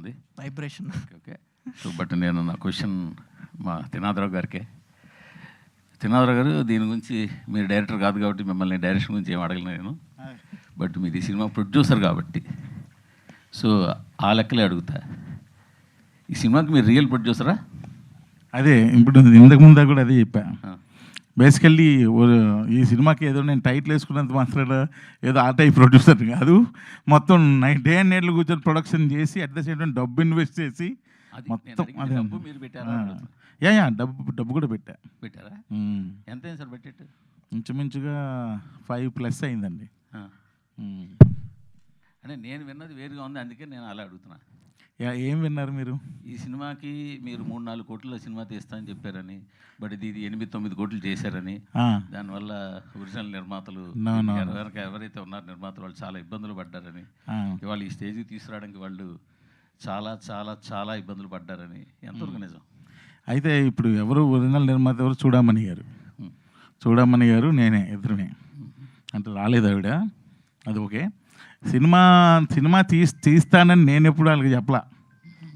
ఉంది vibration. Okay. So but నేను నా క్వశ్చన్ మా త్రినాథరావు గారికే. త్రినాథరావు గారు, దీని గురించి మీరు డైరెక్టర్ కాదు కాబట్టి మిమ్మల్ని డైరెక్షన్ గురించి ఏం అడగలను నేను, బట్ మీరు ఈ సినిమా ప్రొడ్యూసర్ కాబట్టి సో ఆ లెక్కలే అడుగుతా. ఈ సినిమాకి మీరు రియల్ ప్రొడ్యూసరా? అదే ఇప్పుడు ఇంతకుముందు కూడా అదే చెప్పా. బేసికల్లీ ఈ సినిమాకి ఏదో నేను టైటిల్ వేసుకున్నంత మాత్రాన ఏదో ఆ టైప్ ప్రొడ్యూసర్ కాదు. మొత్తం డే అండ్ నైట్లు కూర్చొని ప్రొడక్షన్ చేసి అట్ ద సేమ్ టైం డబ్బు ఇన్వెస్ట్ చేసి మొత్తం అదే. మీరు పెట్టారా? యా డబ్బు కూడా పెట్టారా? ఎంత అయింది సార్ బడ్జెట్? ఇంచుమించుగా 5+ అయిందండి. అంటే నేను విన్నది వేరుగా ఉంది, అందుకే నేను అలా అడుగుతున్నా. ఏం విన్నారు మీరు? ఈ సినిమాకి మీరు 3-4 కోట్ల సినిమా తీస్తానని చెప్పారని, బట్ ఇది 8-9 కోట్లు చేశారని, దానివల్ల ఒరిజినల్ నిర్మాతలు ఎవరైతే ఉన్నారో నిర్మాతలు వాళ్ళు చాలా ఇబ్బందులు పడ్డారని, ఇవాళ ఈ స్టేజ్కి తీసుకురావడానికి వాళ్ళు చాలా చాలా చాలా ఇబ్బందులు పడ్డారని, ఎంతవరకు నిజం? అయితే ఇప్పుడు ఎవరు ఒరిజినల్ నిర్మాత ఎవరు? చూడమని గారు నేనే, ఇద్దరునే. అంటే రాలేదు ఆవిడ, అది ఓకే. సినిమా తీస్తానని నేను ఎప్పుడు వాళ్ళకి చెప్పలా,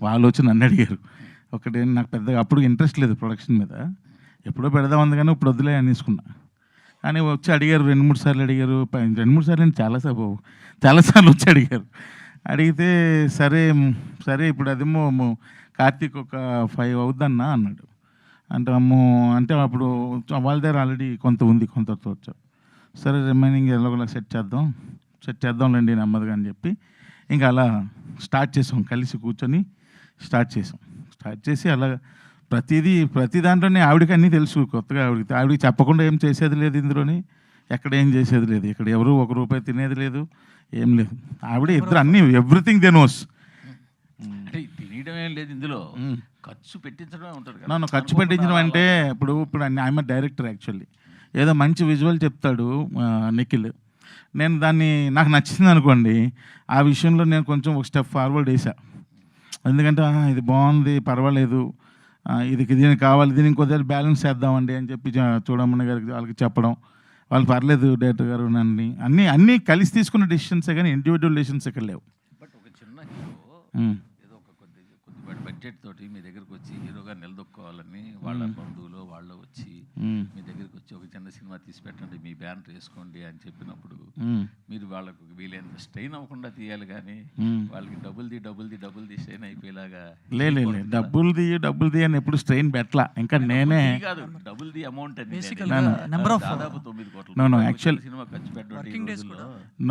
వాళ్ళు వచ్చి నన్ను అడిగారు. ఒకటి నాకు పెద్దగా అప్పుడు ఇంట్రెస్ట్ లేదు ప్రొడక్షన్ మీద, ఎప్పుడో పెడదామంది కానీ ఇప్పుడు వద్దులే అనేసుకున్నా. కానీ వచ్చి అడిగారు 2-3 సార్లు అడిగారు. 2-3 సార్లు నేను చాలాసార్లు వచ్చి అడిగారు. అడిగితే సరే ఇప్పుడు అదేమో కార్తీక్ ఒక 5 అవుద్దన్నా అన్నాడు. అంటే అప్పుడు వాళ్ళ దగ్గర ఆల్రెడీ కొంత ఉంది, కొంతతో వచ్చారు. సరే రిమైనింగ్ ఎలాగోలా సెట్ చేద్దాంలేండి నెమ్మదిగా అని చెప్పి ఇంకా అలా స్టార్ట్ చేసాం. కలిసి కూర్చొని స్టార్ట్ చేసి అలా ప్రతి దాంట్లోనే ఆవిడకి అన్నీ తెలుసు. కొత్తగా ఆవిడకి చెప్పకుండా ఏం చేసేది లేదు, ఇందులోని ఎక్కడ ఏం చేసేది లేదు, ఇక్కడ ఎవరు 1 రూపాయి తినేది లేదు, ఏం లేదు. ఆవిడ ఇద్దరు అన్నీ ఎవ్రీథింగ్ దే నోస్. తినడం ఏం లేదు ఇందులో, ఖర్చు పెట్టించడమే ఉంటుంది. ఖర్చు పెట్టించడం అంటే ఇప్పుడు ఐఎమ్ డైరెక్టర్ యాక్చువల్లీ. ఏదో మంచి విజువల్ చెప్తాడు నిఖిల్, నేను దాన్ని నాకు నచ్చింది అనుకోండి, ఆ విషయంలో నేను కొంచెం ఒక స్టెప్ ఫార్వర్డ్ వేసా. ఎందుకంటే ఇది బాగుంది, పర్వాలేదు, దీనికి కావాలి, దీన్ని ఇంకొద్ది బ్యాలెన్స్ చేద్దామండి అని చెప్పి చూడమని గారికి వాళ్ళకి చెప్పడం, వాళ్ళు పర్లేదు డైరెక్టర్ గారు నన్ను అన్నీ కలిసి తీసుకున్న డెసిషన్సే కానీ ఇండివిజువల్ డెసిషన్స్ ఇక్కడ లేవు. బట్ ఒక చిన్న ఏదో ఒక కొద్దిపాటి బడ్జెట్ తోటి మీ దగ్గరకు వచ్చి హీరోగా నిలదొక్కోవాలని వాళ్ళ బంధువులు వాళ్ళు వచ్చి మీ దగ్గరికి వచ్చి ఒక చిన్న సినిమా తీసి పెట్టండి, మీ బ్యానర్ వేసుకోండి అని చెప్పినప్పుడు మీరు వాళ్ళకు వీలైనంత స్ట్రెయిన్ అవ్వకుండా తీయాలి, కానీ వాళ్ళకి డబ్బులు తీ స్ట్రెయిన్ అయిపోయేలాగా డబ్బులు తీ అని ఎప్పుడు స్ట్రెయిన్ పెట్టలా. ఇంకా నేనే కాదు, డబుల్ ది అమౌంట్ అని దాదాపు 9 కోట్లు సినిమా ఖర్చు పెట్టడం.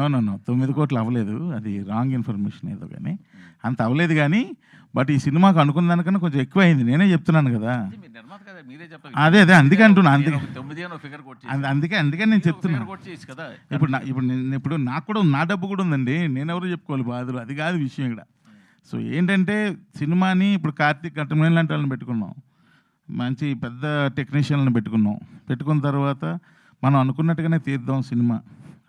9 కోట్లు అవ్వలేదు, అది రాంగ్ ఇన్ఫర్మేషన్ ఏదో, కానీ అంత అవ్వలేదు. కానీ బట్ ఈ సినిమాకు అనుకున్న దానికన్నా కొంచెం ఎక్కువ అయింది, నేనే చెప్తున్నాను కదా. అదే అందుకే అంటున్నా, అందుకే నేను చెప్తున్నాను. ఇప్పుడు నాకు కూడా నా డబ్బు కూడా ఉందండి, నేనెవరు చెప్పుకోవాలి బాధలు, అది కాదు విషయం ఇక్కడ. సో ఏంటంటే సినిమాని ఇప్పుడు కార్తీక్ కట్టమని లాంటి వాళ్ళని పెట్టుకున్నాం, మంచి పెద్ద టెక్నీషియన్లను పెట్టుకున్న తర్వాత మనం అనుకున్నట్టుగానే తీద్దాం సినిమా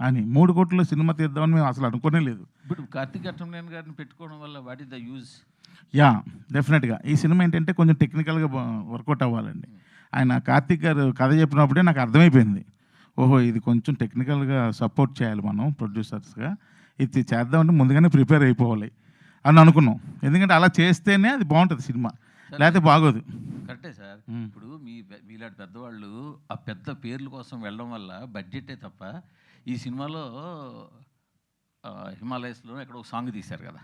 అని 3 కోట్ల సినిమా తీద్దామని మేము అసలు అనుకోనే లేదు. ఇప్పుడు కార్తీక్ కట్టమనేని గారిని పెట్టుకోవడం వల్ల వాట్ ఈస్ ద యూజ్? డెఫినెట్గా ఈ సినిమా ఏంటంటే కొంచెం టెక్నికల్గా వర్కౌట్ అవ్వాలండి. ఆయన కార్తీక్ గారు కథ చెప్పినప్పుడే నాకు అర్థమైపోయింది, ఓహో ఇది కొంచెం టెక్నికల్గా సపోర్ట్ చేయాలి మనం ప్రొడ్యూసర్స్గా, ఇది చేద్దామంటే ముందుగానే ప్రిపేర్ అయిపోవాలి అని అనుకున్నాం. ఎందుకంటే అలా చేస్తేనే అది బాగుంటుంది సినిమా, లేకపోతే బాగోదు. కరెక్టే సార్. ఇప్పుడు మీలాంటి పెద్దవాళ్ళు ఆ పెద్ద పేర్ల కోసం వెళ్ళడం వల్ల బడ్జెటే తప్ప, ఈ సినిమాలో హిమాలయస్లో ఎక్కడ ఒక సాంగ్ తీశారు కదా,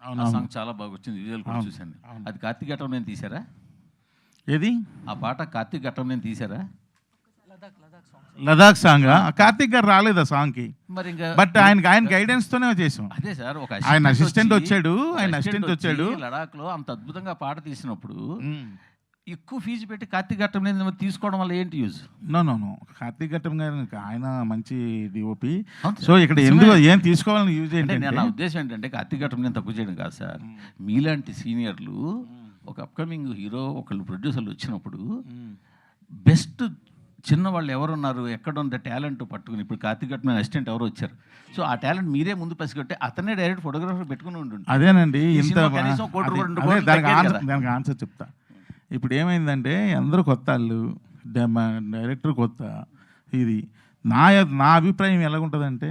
ఆ సాంగ్ చాలా బాగా వచ్చింది, విజువల్ కూడా చూశాను. అది కార్తీక్ ఘట్టం నేను తీశారా? ఏది ఆ పాట కార్తీక్ ఘట్టం నేను తీశారా? లదాఖ్ సాంగ్ కార్తీక్ గారు రాలేదు ఆ సాంగ్కి, బట్ ఆయన గైడెన్స్ తోనే చేసాం. అదే సార్, ఒక ఆయన అసిస్టెంట్ వచ్చాడు లడాక్ లో. అంత అద్భుతంగా పాట తీసినప్పుడు ఎక్కువ ఫీజు పెట్టి కార్తీక్ ఘట్టం తీసుకోవడం వల్ల ఏంటి యూజ్? నో కార్తీక్ ఘట్టం గారు ఆయన మంచి డిఓపి, సో ఇక్కడ ఎందుకు ఏం తీసుకోవాలని యూజ్ ఏంటంటే, నా ఉద్దేశం ఏంటంటే కార్తీక్ ఘట్టం నేను తప్పు చేయడం కాదు సార్. మీలాంటి సీనియర్లు ఒక అప్కమింగ్ హీరో ఒకళ్ళు ప్రొడ్యూసర్లు వచ్చినప్పుడు బెస్ట్ చిన్నవాళ్ళు ఎవరున్నారు, ఎక్కడ ఉన్న టాలెంట్ పట్టుకుని, ఇప్పుడు కార్తీక్ ఘట్టం అసిస్టెంట్ ఎవరు వచ్చారు, సో ఆ టాలెంట్ మీరే ముందు పసిగట్టి అతనే డైరెక్ట్ ఫోటోగ్రాఫర్ పెట్టుకుని ఉంటుంది. అదేనండి, దానికి ఆన్సర్ చెప్తా. ఇప్పుడు ఏమైందంటే అందరూ కొత్త వాళ్ళు, డైరెక్టర్ కొత్త. ఇది నా అభిప్రాయం ఎలాగుంటుందంటే,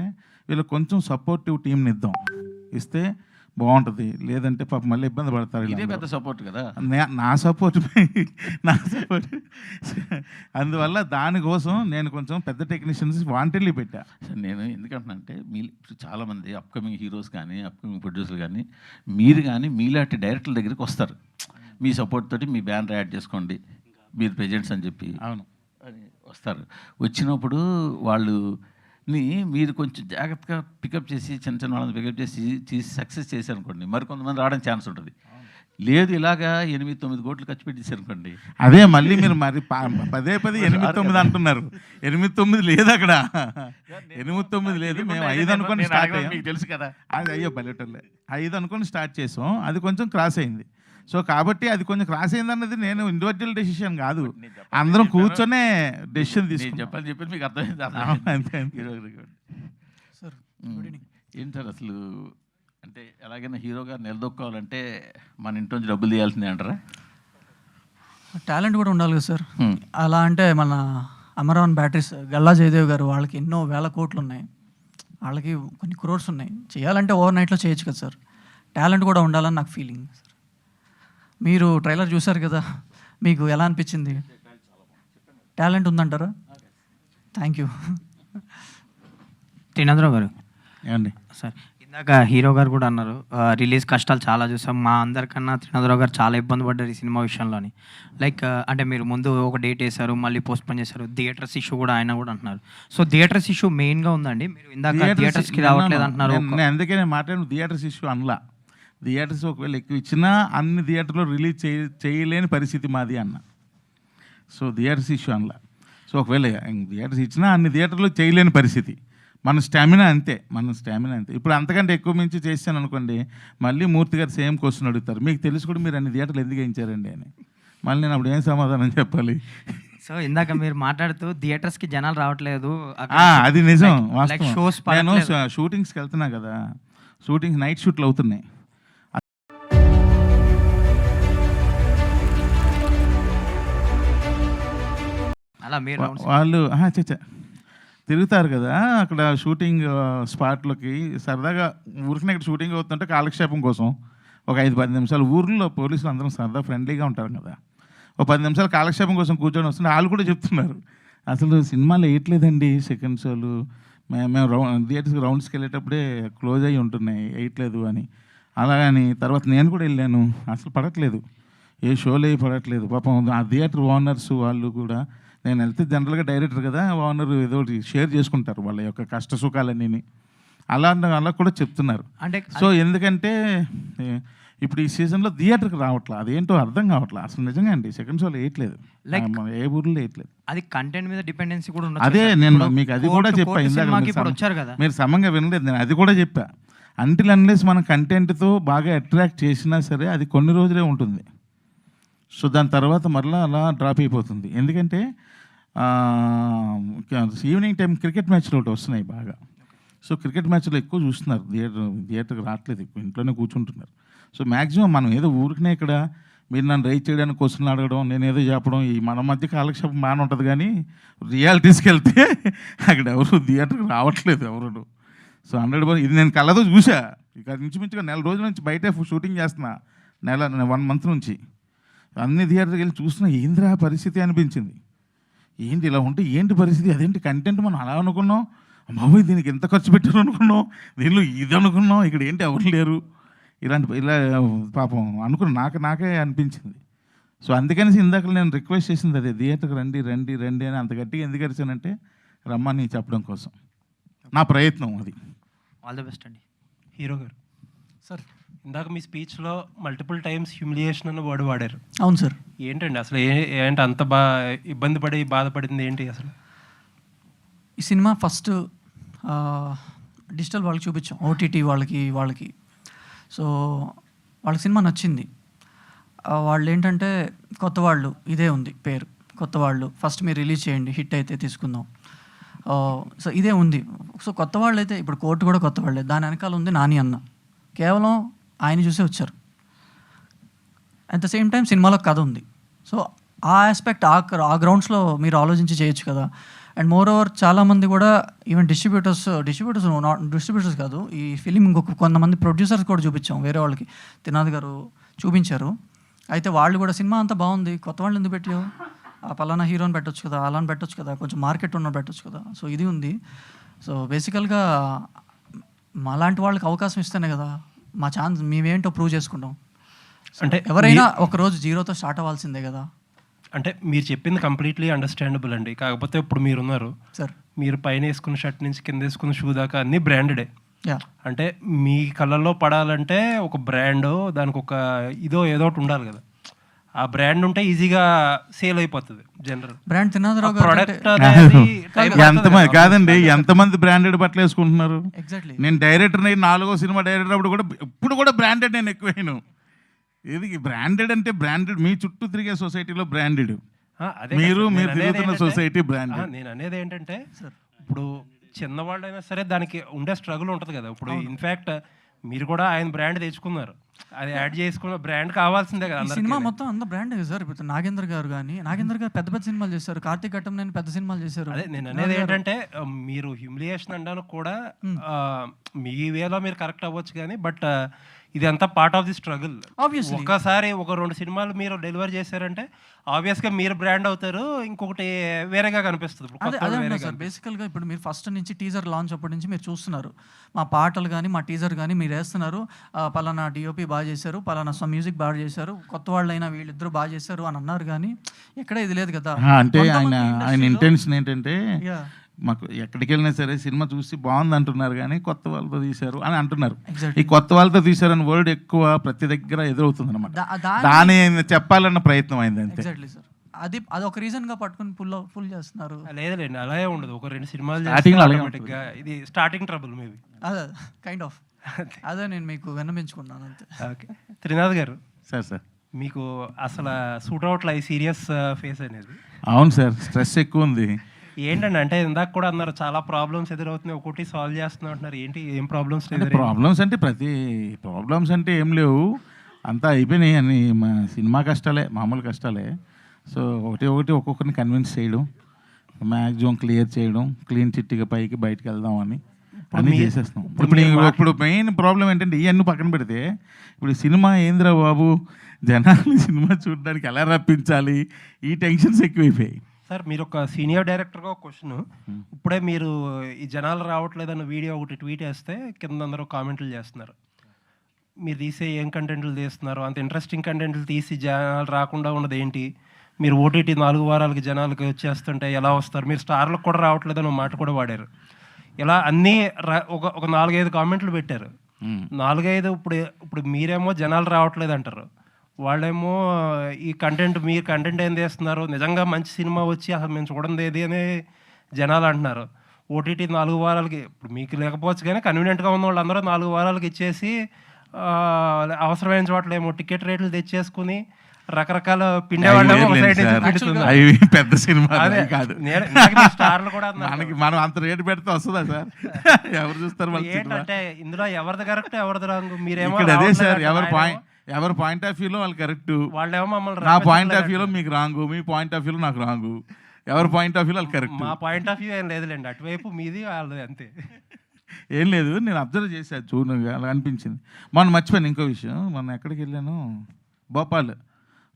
వీళ్ళకి కొంచెం సపోర్టివ్ టీంని ఇస్తే బాగుంటుంది, లేదంటే పాప మళ్ళీ ఇబ్బంది పడతారు. ఇదే పెద్ద సపోర్ట్ కదా. నా సపోర్ట్ అందువల్ల దానికోసం నేను కొంచెం పెద్ద టెక్నీషియన్స్ వాంటెడ్లీ పెట్టా. నేను ఎందుకంటున్నానంటే ఇప్పుడు చాలామంది అప్కమింగ్ హీరోస్ కానీ అప్కమింగ్ ప్రొడ్యూసర్ కానీ మీరు కానీ మీలాంటి డైరెక్టర్ల దగ్గరికి వస్తారు, మీ సపోర్ట్ తోటి మీ బ్యానర్ యాడ్ చేసుకోండి మీరు ప్రెజెంట్స్ అని చెప్పి. అవును, అని వస్తారు. వచ్చినప్పుడు వాళ్ళు మీరు కొంచెం జాగ్రత్తగా పికప్ చేసి చిన్న చిన్న వాళ్ళని పికప్ చేసి సక్సెస్ చేశారు అనుకోండి, మరి కొంతమంది రావడానికి ఛాన్స్ ఉంటుంది. లేదు ఇలాగా 8-9 కోట్లు ఖర్చు పెట్టేశారు అనుకోండి, అదే మళ్ళీ మీరు మరి పదే 8-9 అంటున్నారు. 8-9 లేదు అక్కడ, 8-9 లేదు. మేము 5 అనుకొని స్టార్ట్ అయ్యాం, మీకు తెలుసు కదా. అది అయ్యో బయటలే 5 అనుకొని స్టార్ట్ చేసాం, అది కొంచెం క్రాస్ అయింది. సో కాబట్టి అది కొంచెం క్రాస్ అయింది అన్నది నేను ఇండివిజువల్ డెసిషన్ కాదు, అందరం కూర్చొనే డెసిషన్ తీసుకుని చెప్పి మీకు అర్థమైంది. సార్ ఏంటి సార్ అసలు అంటే ఎలాగైనా హీరోగా నిలదొక్కోవాలంటే మన ఇంటి నుంచి డబ్బులు తీయాల్సిందే అంటారా? టాలెంట్ కూడా ఉండాలి కదా సార్. అలా అంటే మన అమరావన్ బ్యాటరీస్ గల్లా జయదేవ్ గారు, వాళ్ళకి ఎన్నో వేల కోట్లు ఉన్నాయి, వాళ్ళకి కొన్ని క్రోర్స్ ఉన్నాయి. చేయాలంటే ఓవర్ నైట్లో చేయొచ్చు కదా సార్. టాలెంట్ కూడా ఉండాలని నాకు ఫీలింగ్ సార్. మీరు ట్రైలర్ చూసారు కదా, మీకు ఎలా అనిపించింది? టాలెంట్ ఉందంటారా? Thank you. త్రినాథరావు గారు ఏమండి సార్, ఇందాక హీరో గారు కూడా అన్నారు రిలీజ్ కష్టాలు చాలా చూసాం, మా అందరికన్నా త్రినాథరావు గారు చాలా ఇబ్బంది పడ్డారు ఈ సినిమా విషయంలోని. లైక్ అంటే మీరు ముందు ఒక డేట్ వేశారు, మళ్ళీ పోస్ట్పోన్ చేశారు, థియేటర్స్ ఇష్యూ కూడా ఆయన కూడా అంటున్నారు. సో థియేటర్స్ ఇష్యూ మెయిన్గా ఉందండి. మీరు ఇందాక థియేటర్స్కి రావట్లేదు అంటున్నారు. అందుకే నేను మాట్లాడిన థియేటర్స్ ఇష్యూ అనలా. థియేటర్స్ ఒకవేళ ఎక్కువ ఇచ్చినా అన్ని థియేటర్లో రిలీజ్ చేయలేని పరిస్థితి మాది అన్న. సో థియేటర్స్ ఇష్యూ అనలా. సో ఒకవేళ థియేటర్స్ ఇచ్చినా అన్ని థియేటర్లో చేయలేని పరిస్థితి. మన స్టామినా అంతే. ఇప్పుడు అంతకంటే ఎక్కువ మించి చేశాను అనుకోండి, మళ్ళీ మూర్తి గారు సేమ్ క్వశ్చన్ అడుగుతారు, మీకు తెలుసు కూడా మీరు అన్ని థియేటర్లు ఎందుకు వేయించారండి అని. మళ్ళీ నేను అప్పుడు ఏం సమాధానం చెప్పాలి? సో ఇందాక మీరు మాట్లాడుతూ థియేటర్స్కి జనాలు రావట్లేదు, అది నిజం. షోస్ నేను షూటింగ్స్కి వెళ్తున్నా కదా, షూటింగ్స్ నైట్ షూట్లు అవుతున్నాయి. అలా మీరు వాళ్ళు తిరుగుతారు కదా అక్కడ షూటింగ్ స్పాట్లోకి, సరదాగా ఊరికి ఇక్కడ షూటింగ్ అవుతుంటే కాలక్షేపం కోసం ఒక 5-10 నిమిషాలు, ఊర్లో పోలీసులు అందరం సరదా ఫ్రెండ్లీగా ఉంటారు కదా, ఒక 10 నిమిషాలు కాలక్షేపం కోసం కూర్చొని వస్తుంటే వాళ్ళు కూడా చెప్తున్నారు, అసలు సినిమాలు వేయట్లేదండి సెకండ్ షోలు, మేము థియేటర్స్కి రౌండ్స్కి వెళ్ళేటప్పుడే క్లోజ్ అయ్యి ఉంటున్నాయి, వేయట్లేదు అని. అలాగని తర్వాత నేను కూడా వెళ్ళాను, అసలు పడట్లేదు, ఏ షోలు అవి పడట్లేదు. పాపం ఆ థియేటర్ ఓనర్స్ వాళ్ళు కూడా, నేను వెళ్తే జనరల్గా డైరెక్టర్ కదా, ఓనర్ ఏదో ఒకటి షేర్ చేసుకుంటారు వాళ్ళ యొక్క కష్ట సుఖాలన్నీ, అలా కూడా చెప్తున్నారు. అంటే సో ఎందుకంటే ఇప్పుడు ఈ సీజన్లో థియేటర్కి రావట్లేదు, అదేంటో అర్థం కావట్లేదు అసలు. నిజంగా అండి సెకండ్ షోలో వేయట్లేదు, ఏ ఊర్లో వేయట్లేదు. అది కంటెంట్ మీద డిపెండెన్సీ కూడా ఉంది. అదే నేను మీకు అది కూడా చెప్పా ఇందాక, వచ్చారు కదా మీరు సమంగా వినలేదు, నేను అది కూడా చెప్పా. అంటిల్ అన్లెస్ మన కంటెంట్తో బాగా అట్రాక్ట్ చేసినా సరే అది కొన్ని రోజులే ఉంటుంది. సో దాని తర్వాత మరలా అలా డ్రాప్ అయిపోతుంది. ఎందుకంటే ఈవినింగ్ టైం క్రికెట్ మ్యాచ్లు ఒకటి వస్తున్నాయి బాగా. సో క్రికెట్ మ్యాచ్లు ఎక్కువ చూస్తున్నారు, థియేటర్కి రావట్లేదు, ఎక్కువ ఇంట్లోనే కూర్చుంటున్నారు. సో మ్యాక్సిమం మనం ఏదో ఊరికనే ఇక్కడ మీరు నన్ను రైట్ చేయడానికి క్వశ్చన్లు అడగడం, నేను ఏదో చెప్పడం, ఈ మన మధ్య కాలక్షేపం బాగానే ఉంటుంది, కానీ రియాలిటీస్కి వెళ్తే అక్కడ ఎవరు థియేటర్కి రావట్లేదు ఎవరు. సో 100% ఇది నేను కళ్ళతో చూసా. ఇక ఇంచుమించుగా 4 రోజుల నుంచి బయటే షూటింగ్ చేస్తున్నా, 1 మంత్ నుంచి అన్ని థియేటర్కి వెళ్ళి చూస్తున్నా, ఏందిరా పరిస్థితి అనిపించింది. ఏంటి ఇలా ఉంటే ఏంటి పరిస్థితి, అదేంటి కంటెంట్ మనం అలా అనుకున్నాం, బాబోయ్ దీనికి ఎంత ఖర్చు పెట్టారు అనుకున్నాం, దీనిలో ఇది అనుకున్నాం, ఇక్కడ ఏంటి ఎవరు లేరు, ఇలా పాపం అనుకున్నా, నాకే అనిపించింది. సో అందుకని ఇందాక నేను రిక్వెస్ట్ చేసింది అదే, థియేటర్కి రండి అని అంత గట్టిగా ఎందుకు అరిచానంటే రమ్మని చెప్పడం కోసం నా ప్రయత్నం అది. ఆల్ ది బెస్ట్ అండి. హీరో గారు సార్, ఇందాక మీ స్పీచ్లో మల్టిపుల్ టైమ్స్ హ్యూమిలియేషన్ అన్న వర్డ్ వాడారు. అవును సార్. ఏంటండి అసలు ఏంటి అంత ఇబ్బంది పడి బాధపడింది ఏంటి అసలు? ఈ సినిమా ఫస్ట్ డిజిటల్ వాళ్ళకి చూపించాం, ఓటీటీ వాళ్ళకి. సో వాళ్ళకి సినిమా నచ్చింది. వాళ్ళు ఏంటంటే కొత్త వాళ్ళు, ఇదే ఉంది పేరు, కొత్త వాళ్ళు, ఫస్ట్ మీరు రిలీజ్ చేయండి, హిట్ అయితే తీసుకుందాం. సో ఇదే ఉంది. సో కొత్త వాళ్ళు అయితే ఇప్పుడు కోర్టు కూడా కొత్త వాళ్ళే, దాని వెనకాల ఉంది నాని అన్న, కేవలం ఆయన చూసే వచ్చారు. అట్ ద సేమ్ టైం సినిమాలో కథ ఉంది. సో ఆ ఆస్పెక్ట్ ఆ గ్రౌండ్స్లో మీరు ఆలోచించి చేయొచ్చు కదా. అండ్ మోర్ ఓవర్ చాలామంది కూడా ఈవెన్ డిస్ట్రిబ్యూటర్స్ కాదు, ఈ ఫిలిం ఇంకొక కొంతమంది ప్రొడ్యూసర్స్ కూడా చూపించాం వేరే వాళ్ళకి, త్రినాథ్ గారు చూపించారు. అయితే వాళ్ళు కూడా సినిమా అంతా బాగుంది, కొత్త వాళ్ళు ఎందుకు పెట్టావు, ఆ పలానా హీరోని పెట్టొచ్చు కదా, అలాని పెట్టొచ్చు కదా, కొంచెం మార్కెట్ ఉన్న పెట్టొచ్చు కదా. సో ఇది ఉంది. సో బేసికల్గా మాలాంటి వాళ్ళకి అవకాశం ఇస్తేనే కదా మా ఛాన్స్ మేమేంటో ప్రూవ్ చేసుకుంటాం. అంటే ఎవరైనా ఒకరోజు జీరోతో స్టార్ట్ అవ్వాల్సిందే కదా. అంటే మీరు చెప్పింది కంప్లీట్లీ అండర్స్టాండబుల్ అండి. కాకపోతే ఇప్పుడు మీరున్నారు, సార్ మీరు పైన వేసుకున్న షర్ట్ నుంచి కింద వేసుకున్న షూ దాకా అన్నీ బ్రాండెడే. యా, అంటే మీ కళ్ళల్లో పడాలంటే ఒక బ్రాండ్, దానికి ఒక ఏదో ఒకటి ఉండాలి కదా. ఆ బ్రాండ్ ఉంటే ఈజీగా సేల్ అయిపోతుంది జనరల్ బ్రాండ్ త్రినాథరావు ప్రోడక్ట్. ఎంతమంది కాదండి, ఎంతమంది బ్రాండెడ్ బట్టలు వేసుకుంటున్నారు. ఎగ్జాక్ట్లీ. నేను డైరెక్టర్ 4వ సినిమా డైరెక్టర్ అప్పుడు కూడా ఇప్పుడు కూడా బ్రాండెడ్ నేను ఎక్కువైనా. ఇది బ్రాండెడ్ అంటే బ్రాండెడ్ మీ చుట్టూ తిరిగే సొసైటీలో బ్రాండెడ్, మీరు తిరుగుతున్న సొసైటీ బ్రాండెడ్. నేను అనేది ఏంటంటే ఇప్పుడు చిన్నవాళ్ళైనా సరే దానికి ఉండే స్ట్రగుల్ ఉంటుంది కదా. ఇప్పుడు ఇన్ఫ్యాక్ట్ మీరు కూడా ఆయన బ్రాండ్ తెచ్చుకున్నారు, అది యాడ్ చేసుకున్న బ్రాండ్ కావాల్సిందే కదా. సినిమా మొత్తం అంత బ్రాండ్ సార్. ఇప్పుడు నాగేంద్ర గారు పెద్ద పెద్ద సినిమాలు చేశారు, కార్తీక్ ఘట్టం నేను పెద్ద సినిమాలు చేశారు. అదే నేను అనేది ఏంటంటే మీరు హ్యూమిలియేషన్ అనడానికి కూడా మీ వేలో మీరు కరెక్ట్ అవ్వచ్చు కానీ, బట్ ఇది అంతా పార్ట్ ఆఫ్ ది స్ట్రగుల్. ఒక్కసారి ఒక 2 సినిమాలు మీరు డెలివర్ చేశారంటే ఆబ్వియస్గా మీరు బ్రాండ్ అవుతారు, ఇంకొకటి వేరేగా కనిపిస్తుంది. సార్ బేసికల్గా ఇప్పుడు మీరు ఫస్ట్ నుంచి టీజర్ లాంచ్ అప్పటి నుంచి మీరు చూస్తున్నారు, మా పాటలు కానీ మా టీజర్ కానీ మీరు వేస్తున్నారు, పలానా డిఓపి బాగా చేశారు, పలానా మ్యూజిక్ బాగా చేశారు, కొత్త వాళ్ళైనా వీళ్ళిద్దరూ బాగా చేశారు అని అన్నారు. కానీ ఎక్కడ ఇది లేదు కదా. అంటే ఆయన ఇంటెన్షన్ ఏంటంటే మాకు ఎక్కడికి వెళ్ళినా సరే సినిమా చూసి బాగుంది అంటున్నారు కానీ కొత్త వాళ్ళతో తీశారు అని అంటున్నారు. ఈ కొత్త వాళ్ళతో తీశారని వర్డ్ ఎక్కువ ప్రతి దగ్గర ఎదురవుతుంది అనమాట. దాని చెప్పాలన్న ప్రయత్నం అయింది అంతే. Exactly sir. అది ఒక రీజన్ గా పట్టుకుని ఫుల్ చేస్తున్నారు. లేదులేండి, అలాగే ఉండదు. ఒక 2 సినిమాలు ఇది స్టార్టింగ్ ట్రబుల్ మేబీ. అదే కైండ్ ఆఫ్ అదే నేను మీకు విన్నపించుకున్నాను అంతే. ఓకే త్రినాథ్ గారు, సార్ మీకు అసలు సూట్ అవుట్లా ఈ సీరియస్ ఫేస్ అనేది? అవును సార్, స్ట్రెస్ ఎక్కువ ఉంది. ఏంటండి అంటే ఇందాక కూడా అన్నారు చాలా ప్రాబ్లమ్స్ ఎదురవుతున్నాయి, ఒకటి సాల్వ్ చేస్తున్నా అంటున్నారు. ఏంటి ఏం ప్రాబ్లమ్స్? ప్రాబ్లమ్స్ అంటే ఏం లేవు, అంతా అయిపోయినాయి అని. మా సినిమా కష్టాలే, మామూలు కష్టాలే. సో ఒకటి ఒక్కొక్కరిని కన్విన్స్ చేయడం, మ్యాక్సిమం క్లియర్ చేయడం, క్లీన్ చిట్టిగా పైకి బయటకు వెళ్దామని అన్నీ చేసేస్తున్నాం. ఇప్పుడు మెయిన్ ప్రాబ్లం ఏంటంటే ఇవన్నీ పక్కన పెడితే ఇప్పుడు సినిమా ఏంద్రా బాబు, జనాలు సినిమా చూడడానికి ఎలా రప్పించాలి, ఈ టెన్షన్స్ ఎక్కువైపోయాయి. సార్ మీరు ఒక సీనియర్ డైరెక్టర్గా ఒక క్వశ్చన్, ఇప్పుడే మీరు ఈ జనాలు రావట్లేదన్న వీడియో ఒకటి ట్వీట్ వేస్తే కింద అందరూ కామెంట్లు చేస్తున్నారు, మీరు తీసే ఏం కంటెంట్లు తీస్తున్నారు, అంత ఇంట్రెస్టింగ్ కంటెంట్లు తీసి జనాలు రాకుండా ఉన్నది ఏంటి, మీరు ఓటీటీ 4 వారాలకి జనాలకి వచ్చేస్తుంటే ఎలా వస్తారు, మీరు స్టార్లకు కూడా రావట్లేదని మాట కూడా వాడారు. ఇలా అన్నీ ఒక 4-5 కామెంట్లు పెట్టారు. 4-5 ఇప్పుడు మీరేమో జనాలు రావట్లేదు అంటారు, వాళ్ళేమో ఈ మీరు కంటెంట్ ఏం చేస్తున్నారు, నిజంగా మంచి సినిమా వచ్చి అసలు మేము చూడండి ఏది అని జనాలు అంటున్నారు. ఓటీటీ 4 వారాలకి ఇప్పుడు మీకు లేకపోవచ్చు కానీ కన్వీనియంట్గా ఉన్న వాళ్ళందరూ 4 వారాలకి ఇచ్చేసి అవసరమైన చోట్ల ఏమో టికెట్ రేట్లు తెచ్చేసుకుని రకరకాల పెద్ద సినిమా కాదు. మనం అంత రేటు పెడితే వస్తుందా సార్? ఎవరు చూస్తారు? ఏంటంటే ఇందులో ఎవరిది కరెక్ట్ ఎవరిది రాంగ్? మీరేమో అదే సార్, ఎవరి పాయింట్ ఆఫ్ వ్యూలో వాళ్ళు కరెక్ట్, వాళ్ళేమో మమ్మల్ని నా పాయింట్ ఆఫ్ వ్యూలో మీకు రాంగు, మీ పాయింట్ ఆఫ్ వ్యూలో నాకు రాంగు. ఎవరి పాయింట్ ఆఫ్ వ్యూలో వాళ్ళు కరెక్ట్. మా పాయింట్ ఆఫ్ వ్యూ ఏం లేదులేండి, అటువైపు మీది వాళ్ళది అంతే. ఏం లేదు, నేను అబ్జర్వ్ చేశాను, చూడగా అలా అనిపించింది. మొన్న మర్చిపోయాను ఇంకో విషయం, మొన్న ఎక్కడికి వెళ్ళాను,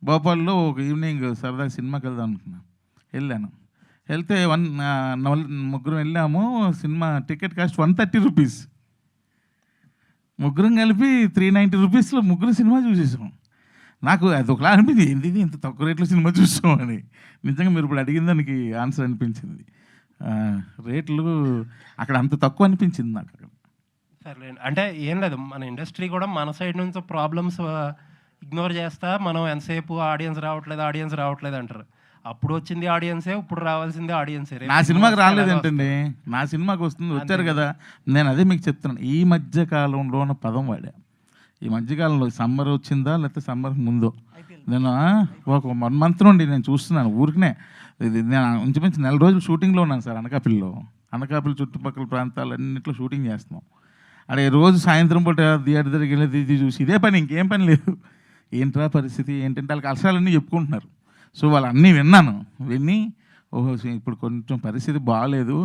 భోపాల్లో ఒక ఈవినింగ్ సరదాగా సినిమాకి వెళ్దాం అనుకున్నాను. వెళ్తే ముగ్గురం వెళ్ళాము. Cinema ticket cost 130 rupees. ముగ్గురం కలిపి 390 రూపీస్లో ముగ్గురు సినిమా చూసేసాం. నాకు అది ఒకలా అనిపించింది, ఏంటి ఇంత తక్కువ రేట్లో సినిమా చూసాం అని. నిజంగా మీరు ఇప్పుడు అడిగిన దానికి ఆన్సర్ అనిపించింది. రేట్లు అక్కడ అంత తక్కువ అనిపించింది నాకు అక్కడ. సరే అంటే ఏం లేదు, మన ఇండస్ట్రీ కూడా మన సైడ్ నుంచి ప్రాబ్లమ్స్ ఇగ్నోర్ చేస్తా మనం ఎంతసేపు ఆడియన్స్ రావట్లేదు అంటారు. అప్పుడు వచ్చింది ఆడియన్సే, ఇప్పుడు రావాల్సిందే ఆడియన్సే. నా సినిమాకి రాలేదేంటండి, నా సినిమాకి వచ్చారు కదా. నేను అదే మీకు చెప్తున్నాను, ఈ మధ్య కాలంలో ఉన్న పదం వాడా. ఈ మధ్యకాలంలో సమ్మర్ వచ్చిందా లేకపోతే సమ్మర్ ముందో, నేను ఒక 1 మంత్ నుండి నేను చూస్తున్నాను ఊరికనే. నేను ఇంచుమించు 4 రోజులు షూటింగ్లో ఉన్నాను సార్. అనకాపల్లి చుట్టుపక్కల ప్రాంతాలన్నింటిలో షూటింగ్ చేస్తున్నాం. అదే రోజు సాయంత్రం పూట థియేటర్ దగ్గరికి వెళ్ళి ఇది చూసి ఇదే పని, ఇంకేం పని లేదు. ఏంట్రా పరిస్థితి ఏంటంటే వాళ్ళకి అలసాలన్నీ చెప్పుకుంటున్నారు. సో వాళ్ళు అన్నీ విన్నాను. విని ఓహో ఇప్పుడు కొంచెం పరిస్థితి బాగాలేదు,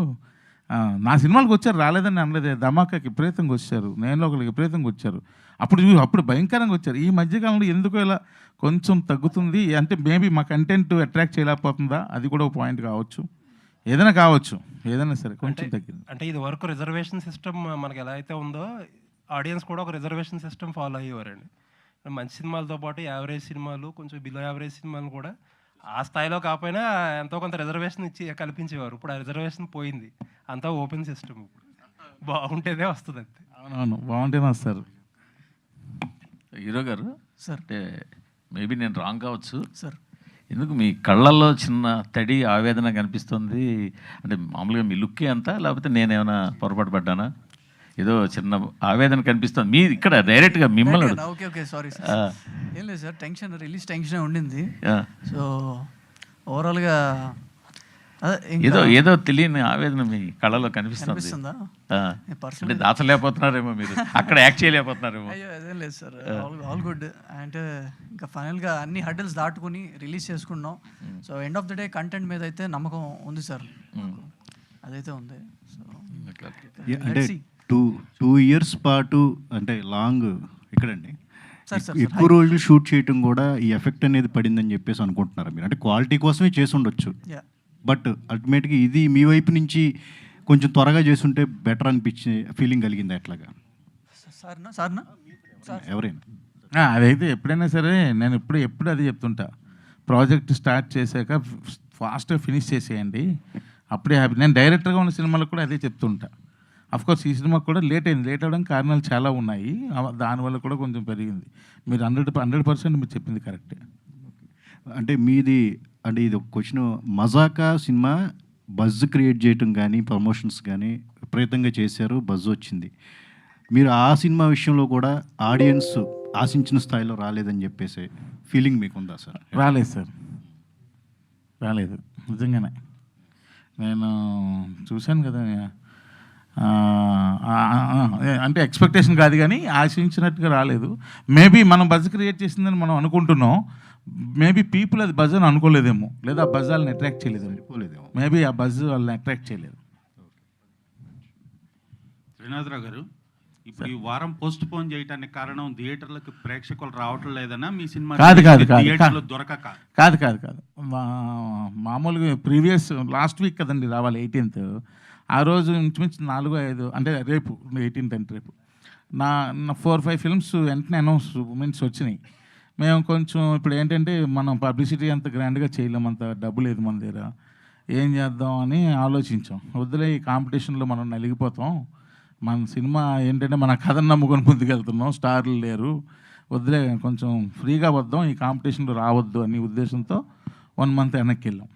నా సినిమాలకు వచ్చారు రాలేదని అనలేదే, ధమాకాకి విపరీతంగా వచ్చారు, నేను ఒకరికి విపరీతంగా వచ్చారు, అప్పుడు భయంకరంగా వచ్చారు. ఈ మధ్యకాలంలో ఎందుకు ఇలా కొంచెం తగ్గుతుంది అంటే మేబీ మా కంటెంట్ అట్రాక్ట్ చేయలేకపోతుందా, అది కూడా ఒక పాయింట్ కావచ్చు, ఏదైనా కావచ్చు, ఏదైనా సరే కొంచెం తగ్గింది. అంటే ఇది వరకు రిజర్వేషన్ సిస్టమ్ మనకి ఎలా అయితే ఉందో ఆడియన్స్ కూడా ఒక రిజర్వేషన్ సిస్టమ్ ఫాలో అయ్యేవారండి. మంచి సినిమాలతో పాటు యావరేజ్ సినిమాలు, కొంచెం బిలో యావరేజ్ సినిమాలు కూడా ఆ స్థాయిలో కాకపోయినా ఎంతో కొంత రిజర్వేషన్ ఇచ్చి కల్పించేవారు. ఇప్పుడు ఆ రిజర్వేషన్ పోయింది, అంతా ఓపెన్ సిస్టమ్. ఇప్పుడు బాగుంటేనే వస్తుంది అంతే. అవునవును, బాగుంటేనే వస్తారు. హీరో గారు సార్. అంటే మేబీ నేను రాంగ్ కావచ్చు సార్, ఎందుకు మీ కళ్ళల్లో చిన్న తడి ఆవేదన కనిపిస్తుంది? అంటే మామూలుగా మీ లుక్కే అంతా, లేకపోతే నేనేమైనా పొరపాటు పడ్డానా? ఏదో చిన్న ఆవేదన కనిపిస్తుంది మీ ఇక్కడ డైరెక్ట్గా మిమ్మల్ని. Okay okay sorry sir. ఏం లేదు సార్, టెన్షన్ రిలీజ్ టెన్షన్ ఉండింది. సో ఓవరాల్గా ఏదో ఏదో తెలియని ఆవేదన మీ కళ్ళలో కనిపిస్తుంది. అనిపిస్తుందా? అంటే దాచలేకపోతున్నారేమో మీరు, అక్కడ యాక్ట్ చేయలేకపోతున్నారేమో. అయ్యో అదేం లేదు సార్, ఆల్ గుడ్. అంటే ఇంకా ఫైనల్గా అన్ని హర్డల్స్ దాటుకుని రిలీజ్ చేసుకున్నాం. So end of the day content మీద అయితే నమ్మకం ఉంది సార్, అదైతే ఉంది. సో అంటే 2 years పాటు అంటే లాంగ్ ఇక్కడండి ఎక్కువ రోజులు షూట్ చేయటం కూడా ఈ ఎఫెక్ట్ అనేది పడిందని చెప్పేసి అనుకుంటున్నారు మీరు? అంటే క్వాలిటీ కోసమే చేసి ఉండొచ్చు, బట్ అల్టిమేట్గా ఇది మీ వైపు నుంచి కొంచెం త్వరగా చేస్తుంటే బెటర్ అనిపించే ఫీలింగ్ కలిగింది ఎట్లాగా? సార్నా ఎవరైనా అదైతే ఎప్పుడైనా సరే నేను ఎప్పుడు అది చెప్తుంటా, ప్రాజెక్ట్ స్టార్ట్ చేశాక ఫాస్ట్గా ఫినిష్ చేసేయండి, అప్పుడే హ్యాపీ. నేను డైరెక్టర్గా ఉన్న సినిమాలకు కూడా అదే చెప్తుంటా. అఫ్కోర్స్ ఈ సినిమాకి కూడా లేట్ అవ్వడానికి కారణాలు చాలా ఉన్నాయి, దానివల్ల కూడా కొంచెం పెరిగింది. మీరు 100% మీరు చెప్పింది కరెక్టే. అంటే మీది అంటే ఇది ఒక క్వశ్చన్, మజాకా సినిమా బజ్ క్రియేట్ చేయటం కానీ ప్రమోషన్స్ కానీ విపరీతంగా చేశారు, బజ్ వచ్చింది. మీరు ఆ సినిమా విషయంలో కూడా ఆడియన్స్ ఆశించిన స్థాయిలో రాలేదని చెప్పేసి ఫీలింగ్ మీకుందా సార్? రాలేదు సార్, రాలేదు నిజంగానే. నేను చూశాను కదా, అంటే ఎక్స్పెక్టేషన్ కాదు కానీ ఆశించినట్టుగా రాలేదు. మేబీ మనం బజ్ క్రియేట్ చేసిందని మనం అనుకుంటున్నాం, మేబీ పీపుల్ అది బజ్ అని అనుకోలేదేమో, లేదా ఆ బజ్ వాళ్ళని అట్రాక్ట్ చేయలేదేమో, మేబీ ఆ బజ్ వాళ్ళని అట్రాక్ట్ చేయలేదు. శ్రీనాథరావు గారు, ఇప్పుడు ఈ వారం పోస్ట్ పోన్ చేయడానికి కారణం థియేటర్లకు ప్రేక్షకులు రావటం లేదన్నా మీ సినిమా థియేటర్లో దొరకక? కాదు, మామూలుగా ప్రీవియస్ లాస్ట్ వీక్ కదండి రావాలి 18th, ఆ రోజు ఇంచుమించు 4-5 అంటే రేపు 18th అంటే రేపు నా 4-5 ఫిల్మ్స్ వెంటనే అనౌన్స్మెంట్స్ వచ్చినాయి. మేము కొంచెం ఇప్పుడు ఏంటంటే మనం పబ్లిసిటీ అంత గ్రాండ్గా చేయలేము, అంత డబ్బు లేదు మన దగ్గర, ఏం చేద్దాం అని ఆలోచించాం. వద్దులే ఈ కాంపిటీషన్లో మనం నలిగిపోతాం, మన సినిమా ఏంటంటే మన కథను నమ్ముకొని ముందుకెళ్తున్నాం, స్టార్లు లేరు, వద్దులే కొంచెం ఫ్రీగా వద్దాం, ఈ కాంపిటీషన్లో రావద్దు అనే ఉద్దేశంతో 1 month వెనక్కి వెళ్ళాం.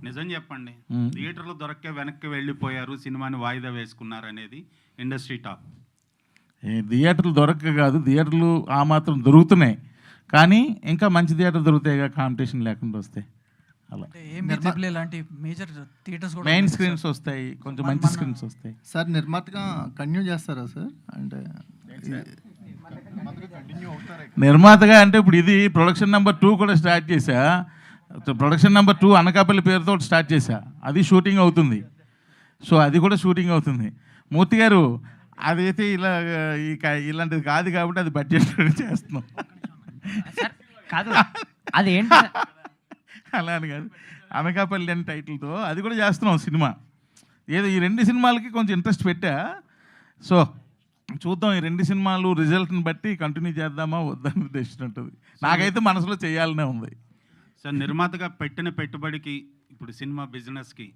నిజం చెప్పండి, థియేటర్లో దొరక్క వెనక్కి వెళ్ళిపోయారు, సినిమాని వాయిదా వేసుకున్నారు అనేది ఇండస్ట్రీ టాక్. థియేటర్లు దొరక్క కాదు, థియేటర్లు ఆ మాత్రం దొరుకుతున్నాయి, కానీ ఇంకా మంచి థియేటర్ దొరుకుతాయిగా కాంపిటీషన్ లేకుండా వస్తే. అలా లాంటి మేజర్ థియేటర్స్ కూడా మెయిన్ స్క్రీన్స్ వస్తాయి, కొంచెం మంచి స్క్రీన్స్ వస్తాయి. సార్ నిర్మాతగా కంటిన్యూ చేస్తారా సార్? అంటే నిర్మాతగా అంటే ఇప్పుడు ఇది ప్రొడక్షన్ నెంబర్ 2 కూడా స్టార్ట్ చేశా, ప్రొడక్షన్ నెంబర్ 2 అనకాపల్లి పేరుతో స్టార్ట్ చేశా, అది షూటింగ్ అవుతుంది. సో అది కూడా షూటింగ్ అవుతుంది. మూర్తి గారు అదైతే ఇలాంటిది కాదు కాబట్టి అది బడ్జెట్ చేస్తున్నాం. కాదు అది ఏంటి అలా అని కాదు, అనకాపల్లి అని టైటిల్తో అది కూడా చేస్తున్నాం సినిమా. ఏదో ఈ 2 సినిమాలకి కొంచెం ఇంట్రెస్ట్ పెట్టా. సో చూద్దాం, ఈ 2 సినిమాలు రిజల్ట్ని బట్టి కంటిన్యూ చేద్దామా వద్దని ఉద్దేశం ఉంటుంది. నాకైతే మనసులో చేయాలనే ఉంది. సార్, నిర్మాతగా పెట్టిన పెట్టుబడికి ఇప్పుడు సినిమా బిజినెస్కి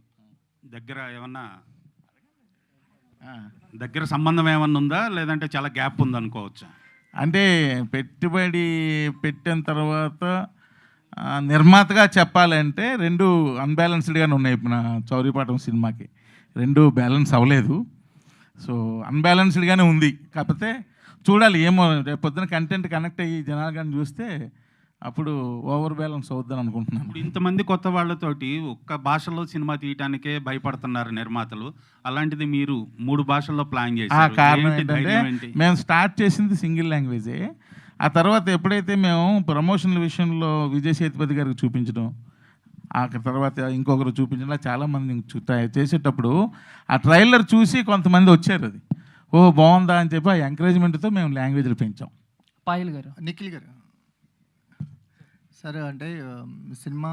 దగ్గర సంబంధం ఏమన్నా ఉందా, లేదంటే చాలా గ్యాప్ ఉందనుకోవచ్చా? అంటే పెట్టుబడి పెట్టిన తర్వాత నిర్మాతగా చెప్పాలంటే 2 అన్బ్యాలెన్స్డ్గానే ఉన్నాయి. నా చౌరీపాఠం సినిమాకి 2 బ్యాలెన్స్ అవ్వలేదు. సో అన్బ్యాలెన్స్డ్గానే ఉంది. కాకపోతే చూడాలి, ఏమో రేపు పొద్దున కంటెంట్ కనెక్ట్ అయ్యి జనాలు కానీ చూస్తే అప్పుడు ఓవర్ బ్యాలెన్స్ అవుద్దని అనుకుంటున్నాను. ఇప్పుడు ఇంతమంది కొత్త వాళ్ళతోటి ఒక్క భాషలో సినిమా తీయటానికే భయపడుతున్నారు నిర్మాతలు, అలాంటిది మీరు 3 భాషల్లో ప్లాన్ చేశారు. కారణం ఏంటంటే మేము స్టార్ట్ చేసింది సింగిల్ లాంగ్వేజే. ఆ తర్వాత ఎప్పుడైతే మేము ప్రమోషన్ల విషయంలో విజయ్ సేతుపతి గారికి చూపించడం, ఆ తర్వాత ఇంకొకరు చూపించిన చాలామంది చేసేటప్పుడు ఆ ట్రైలర్ చూసి కొంతమంది వచ్చారు, అది ఓ బాగుందా అని చెప్పి ఆ ఎంకరేజ్మెంట్తో మేము లాంగ్వేజ్లు పెంచాం. పాయల్ గారు. నిఖిల్ గారు సరే, అంటే సినిమా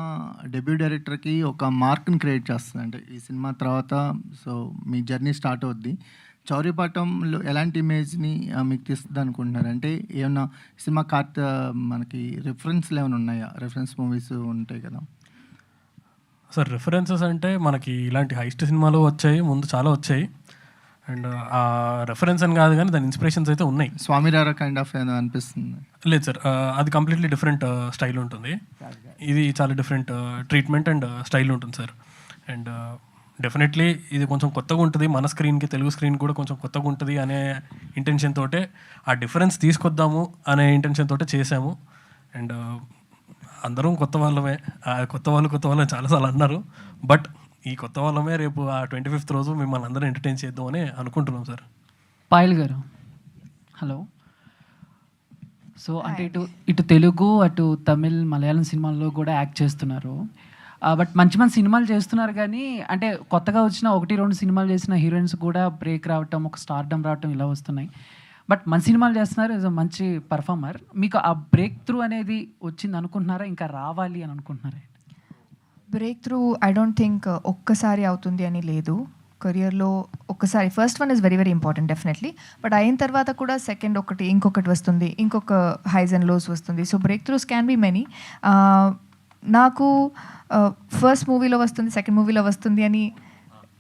డెబ్యూ డైరెక్టర్కి ఒక మార్క్ని క్రియేట్ చేస్తుంది. అంటే ఈ సినిమా తర్వాత సో మీ జర్నీ స్టార్ట్ అవుద్ది. చౌర్యపాఠంలో ఎలాంటి ఇమేజ్ని మీకు తీస్తుంది అనుకుంటున్నారు? అంటే ఏమన్నా సినిమా మనకి రిఫరెన్స్లు ఏమైనా ఉన్నాయా? రిఫరెన్స్ మూవీస్ ఉంటాయి కదా సార్. రిఫరెన్సెస్ అంటే మనకి ఇలాంటి హైస్ట్ సినిమాలు వచ్చాయి, ముందు చాలా వచ్చాయి. అండ్ ఆ రెఫరెన్స్ అని కాదు కానీ దాని ఇన్స్పిరేషన్స్ అయితే ఉన్నాయి. స్వామిరారా కైండ్ ఆఫ్ ఏదో అనిపిస్తుంది. లేదు సార్, అది కంప్లీట్లీ డిఫరెంట్ స్టైల్ ఉంటుంది. ఇది చాలా డిఫరెంట్ ట్రీట్మెంట్ అండ్ స్టైల్ ఉంటుంది సార్. అండ్ డెఫినెట్లీ ఇది కొంచెం కొత్తగా ఉంటుంది, మన స్క్రీన్కి తెలుగు స్క్రీన్ కూడా కొంచెం కొత్తగా ఉంటుంది అనే ఇంటెన్షన్ తోటే, ఆ డిఫరెన్స్ తీసుకొద్దాము అనే ఇంటెన్షన్ తోటే చేసాము. అండ్ అందరం కొత్త వాళ్ళమే, కొత్త వాళ్ళు చాలాసార్లు అన్నారు. బట్ ఈ కొత్త వాళ్ళమే రేపు ఆ 25th రోజు మిమ్మల్ని అందరూ ఎంటర్టైన్ చేద్దామని అనుకుంటున్నాం సార్. పాయల్ గారు హలో. సో అంటే ఇటు తెలుగు అటు తమిళ్ మలయాళం సినిమాల్లో కూడా యాక్ట్ చేస్తున్నారు. బట్ మంచి మంచి సినిమాలు చేస్తున్నారు కానీ అంటే కొత్తగా వచ్చిన 1-2 సినిమాలు చేసిన హీరోయిన్స్ కూడా బ్రేక్ రావటం, ఒక స్టార్డమ్ రావటం ఇలా వస్తున్నాయి. బట్ మంచి సినిమాలు చేస్తున్నారు, ఈజ్ మంచి పర్ఫార్మర్. మీకు ఆ బ్రేక్ త్రూ అనేది వచ్చింది అనుకుంటున్నారా, ఇంకా రావాలి అని అనుకుంటున్నారా? Break through I don't think ఒక్కసారి అవుతుంది అని లేదు. కెరియర్లో ఒక్కసారి first one is very very important definitely. But అయిన తర్వాత కూడా సెకండ్ ఇంకొకటి వస్తుంది, ఇంకొక హైస్ అండ్ లోస్ వస్తుంది. So break throughs can be many. నాకు ఫస్ట్ మూవీలో వస్తుంది, సెకండ్ మూవీలో వస్తుంది అని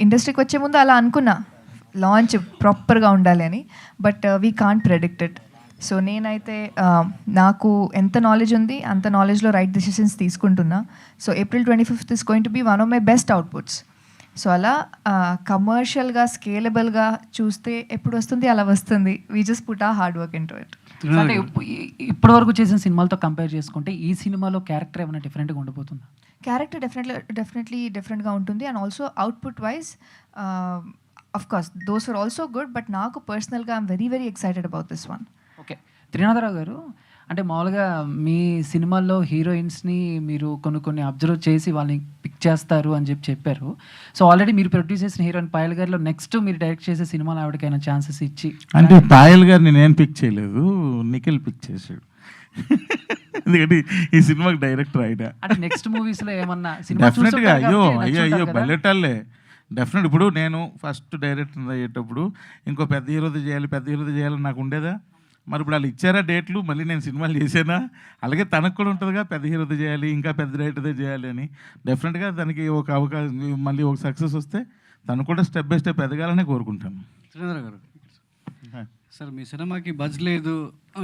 ఇండస్ట్రీకి వచ్చే ముందు అలా అనుకున్నా, లాంచ్ ప్రాపర్గా ఉండాలి అని. But we can't predict it. So నేనైతే నాకు ఎంత నాలెడ్జ్ ఉంది అంత నాలెడ్జ్లో రైట్ డెసిషన్స్ తీసుకుంటున్నా. So April 25th is going to be one of my best outputs. So అలా కమర్షియల్గా స్కేలబుల్గా చూస్తే ఎప్పుడు వస్తుంది అలా వస్తుంది. వీ జస్ట్ పుట్ ఆ hard work into it. అంటే ఇప్పటి వరకు చేసిన సినిమాలతో కంపేర్ చేసుకుంటే ఈ సినిమాలో క్యారెక్టర్ ఏమైనా డిఫరెంట్గా ఉండబోతుందా? క్యారెక్టర్ డెఫినెట్లీ డిఫరెంట్గా ఉంటుంది. And also output wise of course those are also good. But నాకు పర్సనల్గా I'm very very excited about this one. Okay, Trinatharao గారు, అంటే మామూలుగా మీ సినిమాల్లో హీరోయిన్స్ని మీరు కొన్ని అబ్జర్వ్ చేసి వాళ్ళని పిక్ చేస్తారు అని చెప్పారు. సో ఆల్రెడీ మీరు ప్రొడ్యూస్ చేసిన హీరోయిన్ పాయల్ గారిలో నెక్స్ట్ మీరు డైరెక్ట్ చేసే సినిమాలో ఆవిడకైనా ఛాన్సెస్ ఇచ్చి? అంటే పాయల్ గారిని నేను పిక్ చేయలేదు, నిఖిల్ పిక్ చేశాడు. ఎందుకంటే ఈ సినిమాకి డైరెక్టర్ ఆయన. అంటే నెక్స్ట్ మూవీస్లో ఏమన్నా డెఫినెట్గా అయ్యో బెల్లెటాలే డెఫినెట్. ఇప్పుడు నేను ఫస్ట్ డైరెక్టర్ అయ్యేటప్పుడు ఇంకో పెద్ద హీరోది చేయాలని నాకు ఉండేదా? మరి ఇప్పుడు వాళ్ళు ఇచ్చారా డేట్లు, మళ్ళీ నేను సినిమాలు చేసానా? అలాగే తనకు కూడా ఉంటుందిగా, పెద్ద హీరోది చేయాలి, ఇంకా పెద్ద డైరెక్టర్దే చేయాలి అని. డెఫినెట్గా దానికి ఒక అవకాశం, మళ్ళీ ఒక సక్సెస్ వస్తే తను కూడా స్టెప్ బై స్టెప్ ఎదగాలని కోరుకుంటాను. శ్రీధర్ గారు సార్, మీ సినిమాకి బజ్ లేదు,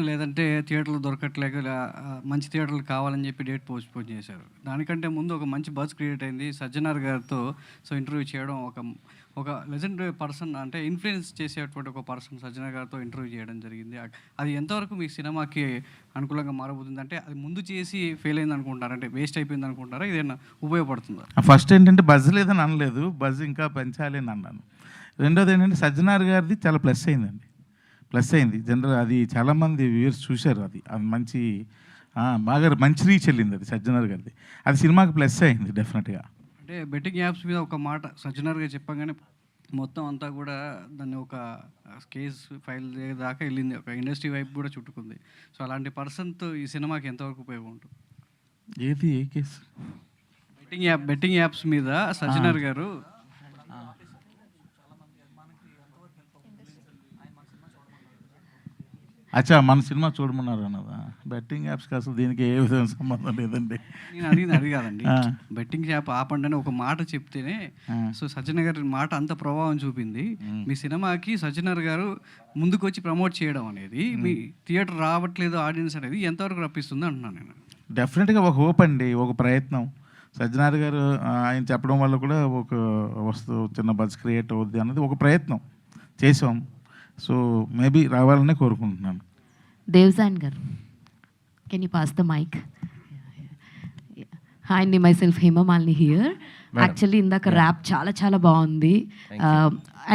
లేదంటే థియేటర్లు దొరకట్లేక మంచి థియేటర్లు కావాలని చెప్పి డేట్ పోస్ట్పోన్ చేశారు. దానికంటే ముందు ఒక మంచి బజ్ క్రియేట్ అయింది సజ్జనార్ గారితో. సో ఇంటర్వ్యూ చేయడం, ఒక లెజెండ్ పర్సన్, అంటే ఇన్ఫ్లుయెన్స్ చేసేటువంటి ఒక పర్సన్ సజ్జనార్ గారితో ఇంటర్వ్యూ చేయడం జరిగింది. అది ఎంతవరకు మీ సినిమాకి అనుకూలంగా మారబోతుంది? అంటే అది ముందు చేసి ఫెయిల్ అయింది అనుకుంటారా, అంటే వేస్ట్ అయిపోయింది అనుకుంటారా, ఇదేనా ఉపయోగపడుతుందా? ఫస్ట్ ఏంటంటే బజ్ లేదని అనలేదు, బజ్ ఇంకా పెంచాలి అని అన్నాను. రెండోది ఏంటంటే సజ్జనార్ గారిది చాలా ప్లస్ అయింది జనరల్. అది చాలామంది వ్యూవర్స్ చూశారు, అది మంచి బాగా మంచి రీచ్ వెళ్ళింది అది సజ్జనార్ గారిది. అది సినిమాకి ప్లస్ అయింది డెఫినెట్గా. అంటే బెట్టింగ్ యాప్స్ మీద ఒక మాట సజ్జనార్ గారు చెప్పగానే మొత్తం అంతా కూడా దాన్ని ఒక కేస్ ఫైల్ దాకా వెళ్ళింది, ఒక ఇండస్ట్రీ వైపు కూడా చుట్టుకుంది. సో అలాంటి పర్సన్తో ఈ సినిమాకి ఎంతవరకు ఉపయోగం ఉంటుంది? ఏది ఏ కేసు? బెట్టింగ్ యాప్స్ మీద సజ్జనార్ గారు అచ్చా, మన సినిమా చూడమన్నారు అన్నదా? బెట్టింగ్ యాప్స్కి అసలు దీనికి ఏ విధమైన సంబంధం లేదండి. నేను అడిగాదండి, బెట్టింగ్ యాప్ ఆపండి అని ఒక మాట చెప్తేనే సో సజ్జనార్ గారి మాట అంత ప్రభావం చూపింది. మీ సినిమాకి సజ్జనార్ గారు ముందుకు వచ్చి ప్రమోట్ చేయడం అనేది, మీ థియేటర్ రావట్లేదు ఆడియన్స్ అనేది ఎంతవరకు రప్పిస్తుంది అంటున్నాను నేను. డెఫినెట్గా ఒక హోప్ అండి, ఒక ప్రయత్నం. సజ్జనార్ గారు ఆయన చెప్పడం వల్ల కూడా ఒక చిన్న బజ్ క్రియేట్ అవుద్ది అన్నది ఒక ప్రయత్నం చేసాం. సో మేబీ రావాలనే కోరుకుంటున్నాను. దేవ్జాన్ గారు, can you pass the mic? Hi అండి, myself Hemamalini here. Actually ఇందాక ర్యాప్ చాలా బాగుంది.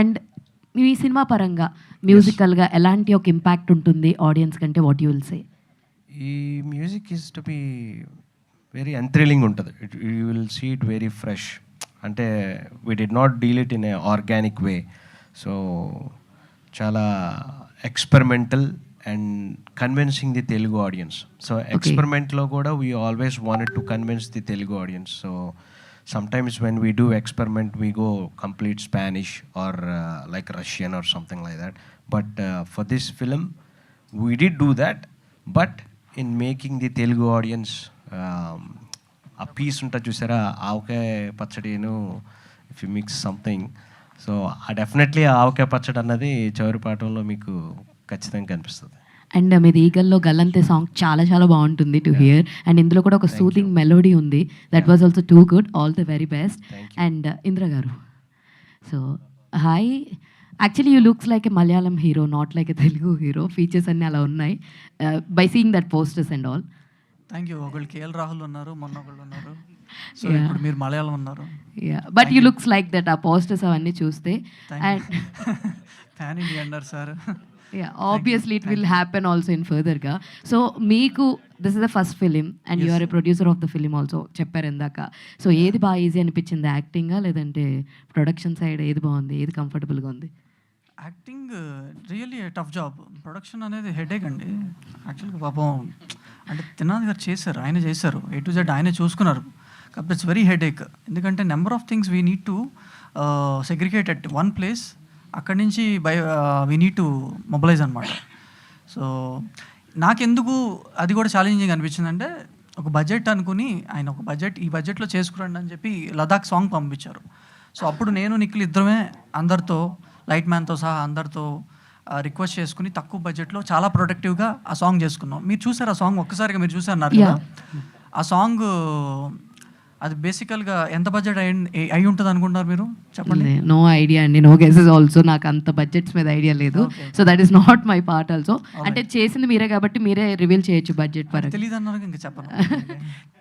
అండ్ మీ సినిమా పరంగా మ్యూజికల్గా ఎలాంటి ఒక ఇంపాక్ట్ ఉంటుంది ఆడియన్స్ కంటే? What you will say? ఈ music is to be very enthralling ఉంటుంది. You will see it very fresh. అంటే we did not deal it in a organic way. So చాలా experimental and convincing the Telugu audience. So ఎక్స్పెరిమెంట్లో కూడా we always wanted to convince the Telugu audience. So sometimes when we do experiment we go complete Spanish or like Russian or something like that, but for this film we did do that, but in making the Telugu audience a piece unta chusara avakaye pachadinu, if you mix something, so definitely avakaye pachadi annadi చౌరిపాటంలో మీకు ఖచ్చితంగా కనిపిస్తుంది. And మీది ఈగల్లో గల్లంతే song చాలా చాలా బాగుంటుంది to hear. And ఇందులో కూడా ఒక సూదింగ్ మెలోడీ ఉంది. That was also too good. All the very best. And Indra గారు, so hi, actually you looks like a Malayalam hero, not like a Telugu hero. Features అన్నీ అలా ఉన్నాయి by seeing that posters and all. Thank you. ఒకళ్ళు KL Rahul ఉన్నారు, మొన్న ఒకళ్ళు ఉన్నారు, so ఇప్పుడు మీరు మలయాళం ఉన్నారు. But you looks like that ఆ పోస్టర్స్ అవన్నీ చూస్తే. అండ్ ఫ్యాన్ ఇండియా అన్నారు sir. Yeah, obviously it will happen also in further ga. So meeku this is the first film and you are a producer of the film also chepparu endaka. So edi ba easy anipichinda, acting a ledante production side edi baagundi, edi comfortable ga undi? Acting really tough job. Production అనేది headache అండి. యాక్చువల్గా పాపం అంటే తినాది గారు చేశారు, ఆయన చేశారు, A to Z ఆయనే చూసుకున్నారు. కాబట్టి ఇట్స్ వెరీ హెడేక్. ఎందుకంటే number of things we need to segregate at one place. అక్కడి నుంచి వీ నీడ్ టు మొబిలైజ్ అనమాట. సో నాకెందుకు అది కూడా ఛాలెంజింగ్ అనిపించిందంటే, ఒక బడ్జెట్ అనుకుని ఆయన ఒక బడ్జెట్, ఈ బడ్జెట్లో చేసుకురండి అని చెప్పి లదాఖ్ సాంగ్ పంపించారు. సో అప్పుడు నేను నిఖిల్ ఇద్దరమే అందరితో, లైట్ మ్యాన్తో సహా అందరితో రిక్వెస్ట్ చేసుకుని తక్కువ బడ్జెట్లో చాలా ప్రొడక్టివ్గా ఆ సాంగ్ చేసుకున్నాం. మీరు చూసారు ఆ సాంగ్, ఒక్కసారిగా మీరు చూసారు కదా ఆ సాంగ్. అది బేసికల్గా ఎంత బడ్జెట్ అయి ఉంటుంది అనుకుంటున్నారు మీరు, చెప్పండి? నో ఐడియా అండి, నో గెసెస్ ఆల్సో. నాకు అంత బడ్జెట్స్ మీద ఐడియా లేదు. So that is not my part also. అంటే చేసింది మీరే కాబట్టి మీరే రివీల్ చేయొచ్చు బడ్జెట్ పరంగా. తెలియదు అన్నారు ఇంకా చెప్పను.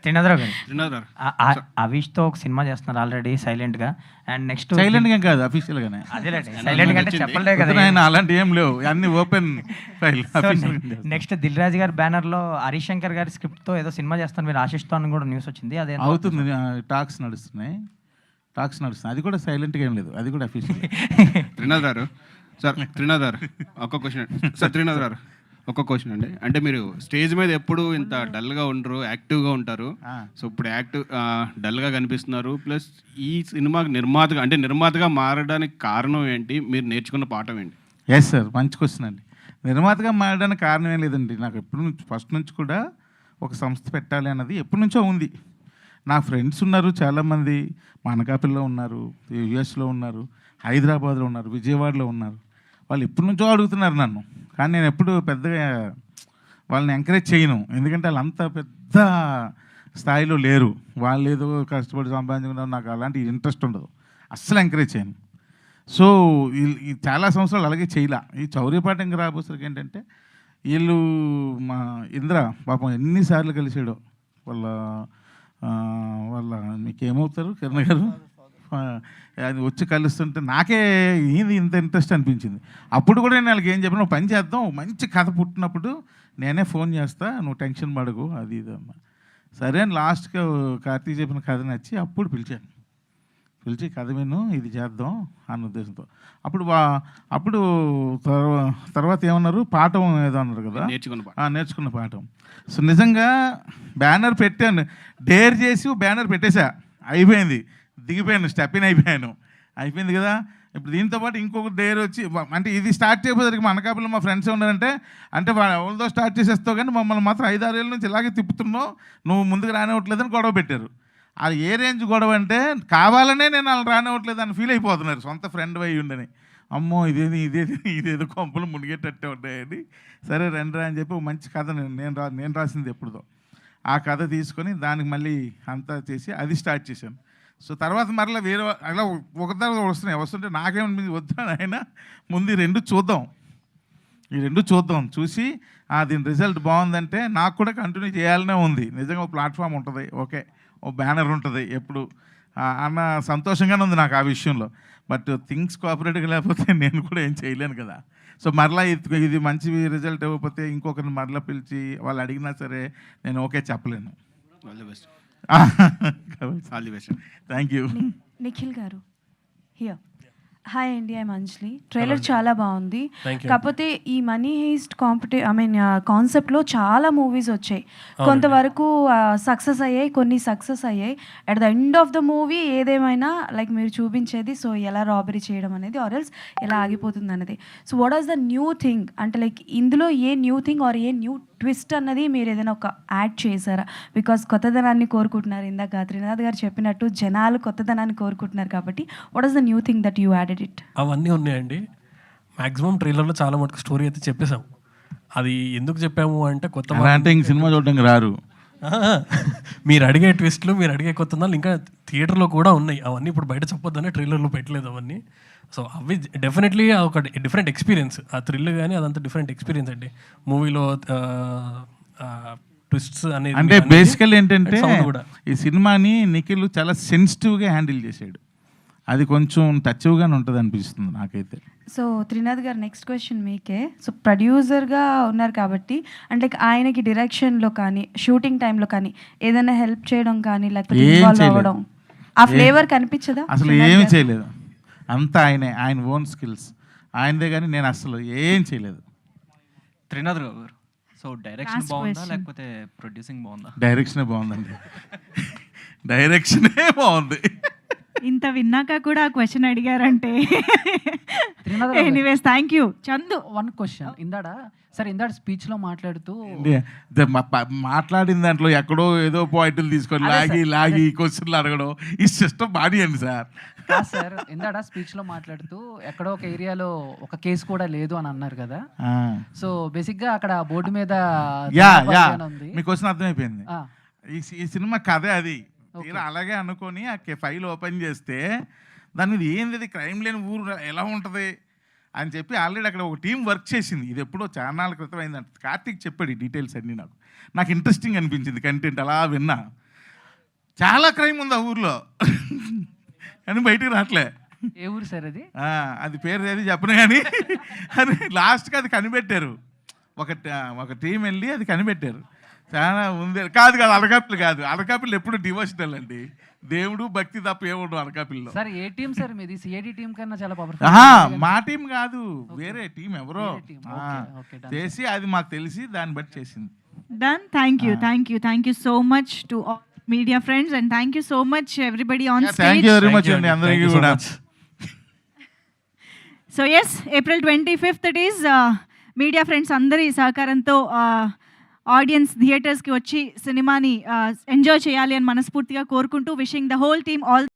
త్రినాథరావు గారు, అవిష్తో ఒక సినిమా చేస్తున్నారు ఆల్రెడీ సైలెంట్గా. అండ్ నెక్స్ట్ సైలెంట్గా కాదు, అఫీషియల్గానే. అదేలేండి, సైలెంట్గా అంటే చెప్పలే కదా, అలాంటి ఏం లేవు, అన్ని open file. Next Dil Raju గారి బ్యానర్లో హరీష్ శంకర్ గారి స్క్రిప్ట్తో ఏదో సినిమా చేస్తాను మీరు ఆశిస్తో అని కూడా న్యూస్ వచ్చింది. అదే అవుతుంది, టాక్స్ నడుస్తున్నాయి. అది కూడా సైలెంట్గా ఏం లేదు, అది కూడా అఫీషియల్. త్రినాథ్ గారు ఒక్క క్వశ్చన్ అండి. అంటే మీరు స్టేజ్ మీద ఎప్పుడు ఇంత డల్గా ఉండరు, యాక్టివ్గా ఉంటారు. సో ఇప్పుడు డల్గా కనిపిస్తున్నారు. ప్లస్ ఈ సినిమాకి నిర్మాతగా మారడానికి కారణం ఏంటి? మీరు నేర్చుకున్న పాఠం ఏంటి? ఎస్ సార్, మంచి క్వశ్చన్ అండి. నిర్మాతగా మారడానికి కారణం ఏం లేదండి. నాకు ఎప్పటి నుంచి, ఫస్ట్ నుంచి కూడా ఒక సంస్థ పెట్టాలి అన్నది ఎప్పటి నుంచో ఉంది. నా ఫ్రెండ్స్ ఉన్నారు చాలామంది, మా అనకాపల్లిలో ఉన్నారు, యుఎస్లో ఉన్నారు, హైదరాబాద్లో ఉన్నారు, విజయవాడలో ఉన్నారు. వాళ్ళు ఎప్పటి నుంచో అడుగుతున్నారు నన్ను, కానీ నేను ఎప్పుడు పెద్దగా వాళ్ళని ఎంకరేజ్ చేయను. ఎందుకంటే వాళ్ళు అంత పెద్ద స్థాయిలో లేరు. వాళ్ళు ఏదో కష్టపడి సంపాదించుకున్నారు, నాకు అలాంటి ఇంట్రెస్ట్ ఉండదు, అస్సలు ఎంకరేజ్ చేయను. సో ఈ చాలా సంవత్సరాలు అలాగే చేయలే. ఈ చౌర్యపాట ఇంకా రాబోసరికి ఏంటంటే, వీళ్ళు మా ఇంద్ర పాపం ఎన్నిసార్లు కలిసాడో వాళ్ళ మీకేమవుతారు కిరణ్ గారు, అది వచ్చి కలుస్తుంటే నాకే ఇది ఇంత ఇంట్రెస్ట్ అనిపించింది. అప్పుడు కూడా నేను వాళ్ళకి ఏం చెప్పిన, పని చేద్దాం, మంచి కథ పుట్టినప్పుడు నేనే ఫోన్ చేస్తా, నువ్వు టెన్షన్ పడకు, అది ఇది అమ్మా. సరే అని లాస్ట్గా కార్తీక్ చెప్పిన కథ నచ్చి అప్పుడు పిలిచి కథ విను, ఇది చేద్దాం అన్న ఉద్దేశంతో. అప్పుడు తర్వాత ఏమన్నారు, పాఠం ఏదో అన్నారు కదా, నేర్చుకున్న పాఠం. సో నిజంగా బ్యానర్ పెట్టాను, డేర్ చేసి బ్యానర్ పెట్టేశా, అయిపోయింది, దిగిపోయాను, స్టెప్ ఇన్ అయిపోయింది కదా. ఇప్పుడు దీంతో పాటు ఇంకొక డేర్ వచ్చి, అంటే ఇది స్టార్ట్ చేయబోసరికి మా అనకాపల్లిలో మా ఫ్రెండ్స్ ఉన్నారంటే, అంటే ఎవరితో స్టార్ట్ చేసేస్తావు కానీ మమ్మల్ని మాత్రం 5-6 ఏళ్ళ నుంచి ఇలాగే తిప్పుతున్నావు, నువ్వు ముందుకు రానివ్వట్లేదని గొడవ పెట్టారు. అది ఏ రేంజ్ గొడవ అంటే, కావాలనే నేను వాళ్ళు రానివ్వట్లేదు అని ఫీల్ అయిపోతున్నారు, సొంత ఫ్రెండ్ అయి ఉండని. అమ్మో ఇదేదో కొంపలు మునిగేటట్టే ఉంటాయని, సరే రండి అని చెప్పి మంచి కథ నేను రాసింది ఎప్పుడుదో ఆ కథ తీసుకొని దానికి మళ్ళీ అంతా చేసి అది స్టార్ట్ చేశాను. సో తర్వాత మరలా వేరే అలా ఒక తర్వాత వస్తుంటే నాకేమనిపించి, వద్దా ఆయన ముందు ఈ రెండు చూద్దాం, చూసి దీని రిజల్ట్ బాగుందంటే నాకు కూడా కంటిన్యూ చేయాలనే ఉంది. నిజంగా ఒక ప్లాట్ఫామ్ ఉంటుంది, ఓకే, ఓ బ్యానర్ ఉంటుంది ఎప్పుడు అన్న సంతోషంగానే ఉంది నాకు ఆ విషయంలో. బట్ థింగ్స్ కోఆపరేటివ్గా లేకపోతే నేను కూడా ఏం చేయలేను కదా. సో మరలా ఇది మంచి రిజల్ట్ ఇవ్వకపోతే ఇంకొకరిని మరలా పిలిచి వాళ్ళు అడిగినా సరే నేను ఓకే చెప్పలేను. All the best. Thank all the best. You. Nikhil గారు హియర్. హాయ్ అండి, ఐ మంజ్లీ. ట్రైలర్ చాలా బాగుంది. కాకపోతే ఈ మనీ హీస్ట్ కాన్సెప్ట్లో చాలా మూవీస్ వచ్చాయి. కొంతవరకు సక్సెస్ అయ్యాయి, కొన్ని సక్సెస్ అయ్యాయి. At the end of the movie ఏదేమైనా లైక్ మీరు చూపించేది సో ఎలా రాబరీ చేయడం అనేది ఆర్ ఎల్స్ ఎలా ఆగిపోతుంది అన్నది. So what is the new thing అంటే లైక్ ఇందులో a new thing or a new twist అన్నది మీరు ఏదైనా ఒక యాడ్ చేశారా? బికాస్ కొత్తదనాన్ని కోరుకుంటున్నారు. ఇందాక త్రినాథ్ గారు చెప్పినట్టు జనాలు కొత్తదనాన్ని కోరుకుంటున్నారు కాబట్టి what is the new thing that you added it? అవన్నీ ఉన్నాయండి. మ్యాక్సిమం ట్రైలర్లో చాలా మటుకు స్టోరీ అయితే చెప్పేశాం. అది ఎందుకు చెప్పాము అంటే కొత్త అంటే ఇంక సినిమా చూడడానికి రారు. మీరు అడిగే ట్విస్ట్లు, మీరు అడిగే కొత్తదనాలు ఇంకా థియేటర్లో కూడా ఉన్నాయి. అవన్నీ ఇప్పుడు బయట చెప్పొద్దనే ట్రైలర్లో పెట్టలేదు అవన్నీ. సో అవి డెఫినెట్లీ ఒక డిఫరెంట్ ఎక్స్పీరియన్స్. ఆ థ్రిల్ కానీ అదంతా డిఫరెంట్ ఎక్స్పీరియన్స్ అండి. మూవీలో ట్విస్ట్స్ అనేది అంటే బేసికల్ ఏంటంటే ఈ సినిమాని నిఖిల్ చాలా సెన్సిటివ్గా హ్యాండిల్ చేశాడు. అది కొంచెం టచ్గానే ఉంటుంది అనిపిస్తుంది నాకైతే. సో త్రినాథ్ గారు నెక్స్ట్ క్వశ్చన్ మీకే. సో ప్రొడ్యూసర్గా ఉన్నారు కాబట్టి అంటే ఆయనకి డైరెక్షన్లో కానీ షూటింగ్ టైంలో కానీ ఏదైనా హెల్ప్ చేయడం కానీ లేకపోతే ఇన్వాల్వ్ అవ్వడం ఆ ఫ్లేవర్ కనిపించదా? అసలు ఏమి చేయలేదు. అంతా ఆయన ఓన్ స్కిల్స్ ఆయనదే, కానీ నేను అసలు ఏం చేయలేదు. త్రినాథ్ గారు, సో డైరెక్షన్ బాగుందా లేకపోతే ప్రొడ్యూసింగ్ బాగుందా? డైరెక్షనే బాగుందండి. డైరెక్షనే బాగుంది. ఇంత విన్నాక కూడా ఆ క్వశ్చన్ అడిగారంటే anyways thank you. Chandu, one question ఇందాడ స్పీచ్లో మాట్లాడుతూ మాట్లాడిన దాంట్లో ఎక్కడో ఏదో పాయింట్లు తీసుకొని లాగి క్వశ్చన్లు అడగడం ఈ సిస్టమ్ బాడీయండి సార్. సార్ ఇందాడ స్పీచ్లో మాట్లాడుతూ ఎక్కడో ఒక ఏరియాలో ఒక కేసు కూడా లేదు అని అన్నారు కదా. సో బేసిక్గా అక్కడ బోర్డు మీద మీ క్వశ్చన్ అర్థమైపోయింది. ఈ సినిమా కథే అది. తీరా అలాగే అనుకొని ఆ ఫైల్ ఓపెన్ చేస్తే దాని మీద ఏంది క్రైమ్ లేని ఊరు ఎలా ఉంటుంది అని చెప్పి ఆల్రెడీ అక్కడ ఒక టీం వర్క్ చేసింది. ఇది ఎప్పుడో చాన్నాళ్ళ క్రితం అయిందంట. కార్తీక్ చెప్పాడు ఈ డీటెయిల్స్ అన్నీ. నాకు ఇంట్రెస్టింగ్ అనిపించింది కంటెంట్. అలా విన్నా చాలా క్రైమ్ ఉంది ఆ ఊర్లో కానీ బయటికి రావట్లే. ఏ ఊరు సార్ అది? అది పేరు ఏది చెప్పను కానీ అది లాస్ట్కి అది కనిపెట్టారు. ఒక టీం వెళ్ళి అది కనిపెట్టారు. చాలా ఉంది. కాదు అనకాపల్లి కాదు. అనకాపల్లి ఎప్పుడు డివోషనల్ అండి. దేవుడు భక్తి తప్ప ఏముండు అనకాపల్లిలో. సార్ ఏ టీం సార్ మీది? సిఐడి టీం కన్నా చాలా పవర్ఫుల్. మా టీం కాదు, వేరే టీం ఎవరో చేసి అది మాకు తెలిసి దాన్ని బట్టి చేసింది. Done. Thank you so much to all media friends and thank you so much everybody on stage. Thank you very much అండి అందరికీ కూడా. So yes, April 25th it is. Media friends అందరి సహకారంతో ఆడియన్స్ థియేటర్స్కి వచ్చి సినిమాని ఎంజాయ్ చేయాలి అని మనస్ఫూర్తిగా కోరుకుంటూ wishing the whole team all